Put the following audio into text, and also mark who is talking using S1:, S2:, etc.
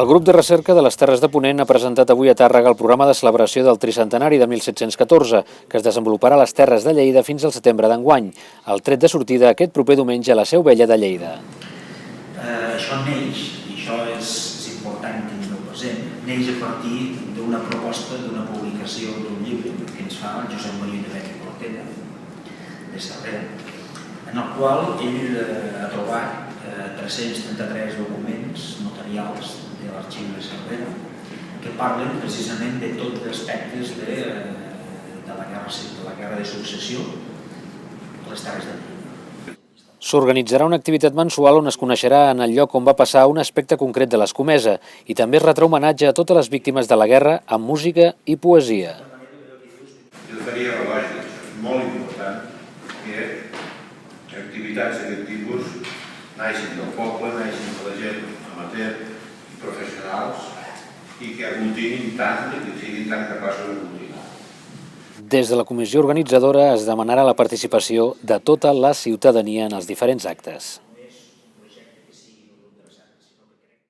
S1: El grup de recerca de les Terres de Ponent ha presentat avui a Tàrrega el programa de celebració del tricentenari de 1714, que es desenvoluparà a les Terres de Lleida fins al setembre d'enguany. El tret de sortida aquest proper diumenge a la Seu Vella de Lleida.
S2: Això neix, i això és important tenir-ho present, neix a partir d'una proposta, d'una publicació d'un llibre que ens fa el Josep Maria de Beca i Portella, de Cervera, en el qual ell ha trobat 333 documents notarials de l'arxiu de Cervera que parlen precisament de tots els aspectes de la guerra de successió a les Terres de Lleida.
S1: S'organitzarà una activitat mensual on es coneixerà en el lloc on va passar un aspecte concret de l'escomesa i també es retrà homenatge a totes les víctimes de la guerra amb música i poesia.
S3: Jo faria relògics, molt important que activitats d'aquest tipus naixen del poble, naixen de la gent amateur i professionals i que aglutinin tant i que siguin tan capaços d'aglutinar.
S1: Des de la comissió organitzadora es demanarà la participació de tota la ciutadania en els diferents actes.